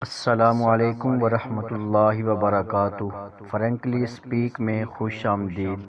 السلام علیکم ورحمۃ اللہ وبرکاتہ۔ فرینکلی اسپیک میں خوش آمدید۔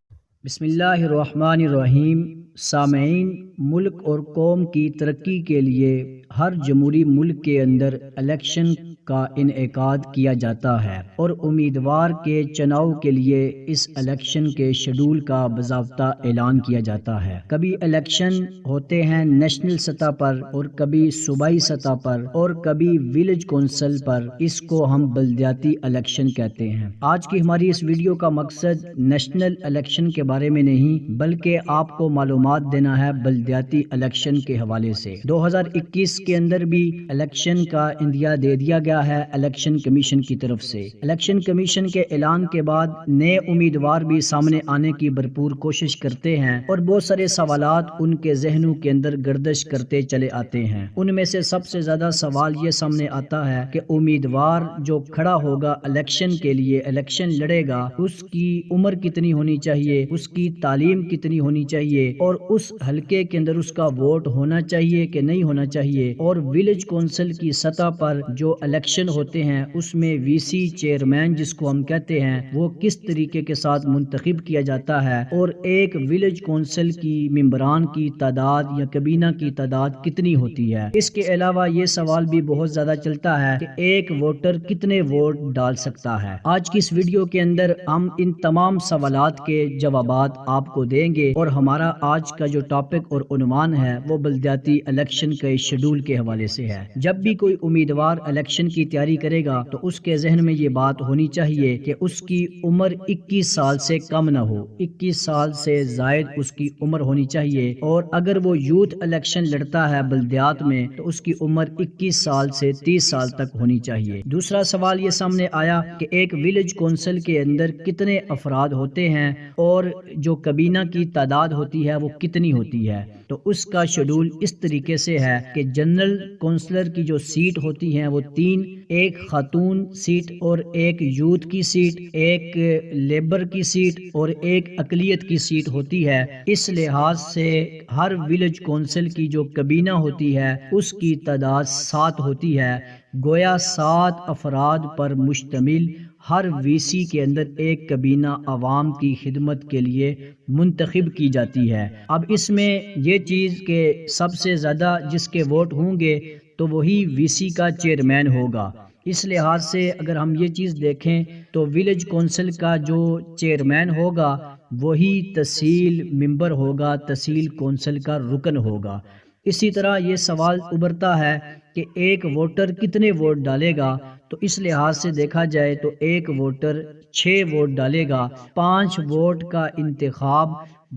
بسم اللہ الرحمن الرحیم۔ سامعین، ملک اور قوم کی ترقی کے لیے ہر جمہوری ملک کے اندر الیکشن کا انعقاد کیا جاتا ہے اور امیدوار کے چناؤ کے لیے اس الیکشن کے شیڈول کا باضابطہ اعلان کیا جاتا ہے۔ کبھی الیکشن ہوتے ہیں نیشنل سطح پر اور کبھی صوبائی سطح پر اور کبھی ولیج کونسل پر، اس کو ہم بلدیاتی الیکشن کہتے ہیں۔ آج کی ہماری اس ویڈیو کا مقصد نیشنل الیکشن کے بارے میں نہیں بلکہ آپ کو معلومات دینا ہے بلدیاتی الیکشن کے حوالے سے۔ 2021 کے اندر بھی الیکشن کا اندیا دے دیا گیا ہے الیکشن کمیشن کی طرف سے۔ الیکشن کمیشن کے اعلان کے بعد نئے امیدوار بھی سامنے آنے کی بھرپور کوشش کرتے ہیں اور بہت سارے سوالات ان کے ذہنوں کے اندر گردش کرتے چلے آتے ہیں۔ ان میں سے سب سے زیادہ سوال یہ سامنے آتا ہے کہ امیدوار جو کھڑا ہوگا الیکشن کے لیے، الیکشن لڑے گا، اس کی عمر کتنی ہونی چاہیے، اس کی تعلیم کتنی ہونی چاہیے اور اس حلقے کے اندر اس کا ووٹ ہونا چاہیے کہ نہیں ہونا چاہیے، اور ولیج کونسل کی سطح پر جو الیکشن ہوتے ہیں اس میں وی سی چیئرمین جس کو ہم کہتے ہیں وہ کس طریقے کے ساتھ منتخب کیا جاتا ہے، اور ایک ولیج کونسل کی ممبران کی تعداد یا کابینہ کی تعداد کتنی ہوتی ہے۔ اس کے علاوہ یہ سوال بھی بہت زیادہ چلتا ہے کہ ایک ووٹر کتنے ووٹ ڈال سکتا ہے۔ آج کی اس ویڈیو کے اندر ہم ان تمام سوالات کے جوابات آپ کو دیں گے، اور ہمارا آج کا جو ٹاپک اور عنوان ہے وہ بلدیاتی الیکشن کے شیڈول کے حوالے سے ہے۔ جب بھی کوئی امیدوار الیکشن کی تیاری کرے گا تو اس کے ذہن میں یہ بات ہونی چاہیے کہ اس کی عمر 21 سال سے کم نہ ہو، 21 سال سے زائد اس کی عمر ہونی چاہیے، اور اگر وہ یوتھ الیکشن لڑتا ہے بلدیات میں تو اس کی عمر 21 سال سے 30 سال تک ہونی چاہیے۔ دوسرا سوال یہ سامنے آیا کہ ایک ولیج کونسل کے اندر کتنے افراد ہوتے ہیں اور جو کابینہ کی تعداد ہوتی ہے وہ کتنی ہوتی ہے۔ تو اس کا شیڈول اس طریقے سے ہے کہ جنرل کونسلر کی جو سیٹ ہوتی ہیں وہ 3، ایک خاتون سیٹ اور ایک یوتھ کی سیٹ، ایک لیبر کی سیٹ اور ایک اقلیت کی سیٹ ہوتی ہے۔ اس لحاظ سے ہر ولیج کونسل کی جو کابینہ ہوتی ہے اس کی تعداد 7 ہوتی ہے، گویا 7 افراد پر مشتمل ہر وی سی کے اندر ایک کابینہ عوام کی خدمت کے لیے منتخب کی جاتی ہے۔ اب اس میں یہ چیز کہ سب سے زیادہ جس کے ووٹ ہوں گے تو وہی وی سی کا چیئرمین ہوگا۔ اس لحاظ سے اگر ہم یہ چیز دیکھیں تو ولیج کونسل کا جو چیئرمین ہوگا وہی تحصیل ممبر ہوگا، تحصیل کونسل کا رکن ہوگا۔ اسی طرح یہ سوال ابھرتا ہے کہ ایک ووٹر کتنے ووٹ ڈالے گا، تو اس لحاظ سے دیکھا جائے تو ایک ووٹر 6 ووٹ ڈالے گا۔ 5 ووٹ کا انتخاب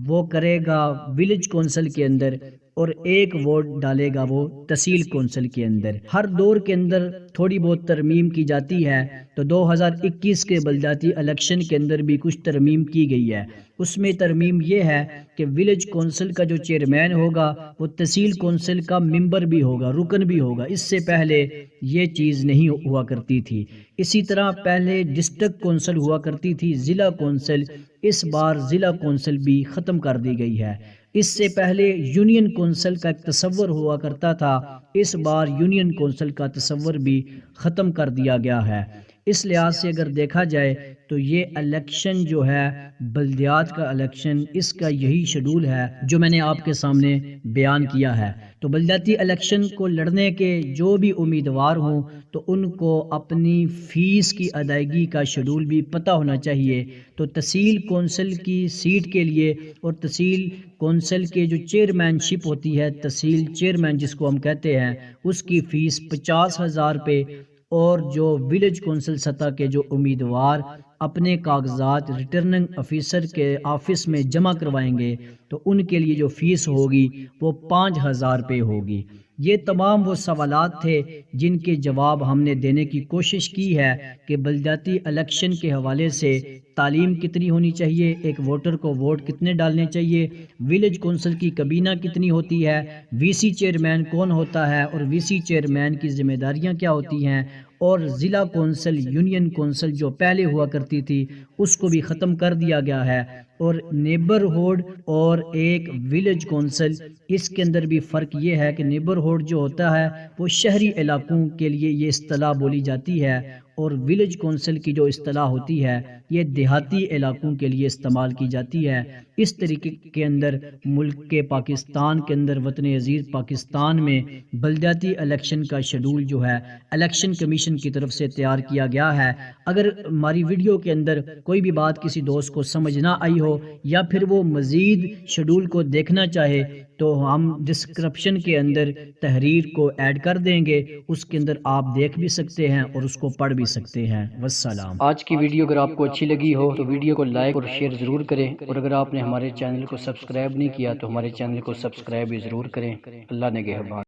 وہ کرے گا ولیج کونسل کے اندر اور 1 ووٹ ڈالے گا وہ تحصیل کونسل کے اندر۔ ہر دور کے اندر تھوڑی بہت ترمیم کی جاتی ہے، تو 2021 کے بلدیاتی الیکشن کے اندر بھی کچھ ترمیم کی گئی ہے۔ اس میں ترمیم یہ ہے کہ ولیج کونسل کا جو چیئرمین ہوگا وہ تحصیل کونسل کا ممبر بھی ہوگا، رکن بھی ہوگا۔ اس سے پہلے یہ چیز نہیں ہوا کرتی تھی۔ اسی طرح پہلے ڈسٹرکٹ کونسل ہوا کرتی تھی، ضلع کونسل، اس بار ضلع کونسل بھی ختم کر دی گئی ہے۔ اس سے پہلے یونین کونسل کا ایک تصور ہوا کرتا تھا، اس بار یونین کونسل کا تصور بھی ختم کر دیا گیا ہے۔ اس لحاظ سے اگر دیکھا جائے تو یہ الیکشن جو ہے بلدیات کا الیکشن، اس کا یہی شیڈول ہے جو میں نے آپ کے سامنے بیان کیا ہے۔ تو بلدیاتی الیکشن کو لڑنے کے جو بھی امیدوار ہوں تو ان کو اپنی فیس کی ادائیگی کا شیڈول بھی پتہ ہونا چاہیے۔ تو تحصیل کونسل کی سیٹ کے لیے اور تحصیل کونسل کے جو چیئرمین شپ ہوتی ہے، تحصیل چیئرمین جس کو ہم کہتے ہیں، اس کی فیس 50,000 روپے، اور جو ولیج کونسل سطح کے جو امیدوار اپنے کاغذات ریٹرننگ افیسر کے آفس میں جمع کروائیں گے تو ان کے لیے جو فیس ہوگی وہ 5,000 روپے ہوگی۔ یہ تمام وہ سوالات تھے جن کے جواب ہم نے دینے کی کوشش کی ہے کہ بلدیاتی الیکشن کے حوالے سے تعلیم کتنی ہونی چاہیے، ایک ووٹر کو ووٹ کتنے ڈالنے چاہیے، ولیج کونسل کی کابینہ کتنی ہوتی ہے، وی سی چیئرمین کون ہوتا ہے اور وی سی چیئرمین کی ذمہ داریاں کیا ہوتی ہیں، اور ضلع کونسل، یونین کونسل جو پہلے ہوا کرتی تھی اس کو بھی ختم کر دیا گیا ہے۔ اور نیبرہڈ اور ایک ولیج کونسل، اس کے اندر بھی فرق یہ ہے کہ نیبرہڈ جو ہوتا ہے وہ شہری علاقوں کے لیے یہ اصطلاح بولی جاتی ہے، اور ولیج کونسل کی جو اصطلاح ہوتی ہے یہ دیہاتی علاقوں کے لیے استعمال کی جاتی ہے۔ اس طریقے کے اندر ملک کے پاکستان کے اندر، وطن عزیز پاکستان میں بلدیاتی الیکشن کا شیڈول جو ہے الیکشن کمیشن کی طرف سے تیار کیا گیا ہے۔ اگر ہماری ویڈیو کے اندر کوئی بھی بات کسی دوست کو سمجھ نہ آئی ہو یا پھر وہ مزید شیڈول کو دیکھنا چاہے تو ہم ڈسکرپشن کے اندر تحریر کو ایڈ کر دیں گے، اس کے اندر آپ دیکھ بھی سکتے ہیں اور اس کو پڑھ بھی سکتے ہیں۔ والسلام۔ آج کی ویڈیو اگر آپ کو اچھی لگی ہو تو ویڈیو کو لائک اور شیئر ضرور کریں، اور اگر آپ نے ہمارے چینل کو سبسکرائب نہیں کیا تو ہمارے چینل کو سبسکرائب بھی ضرور کریں۔ اللہ نگہبان۔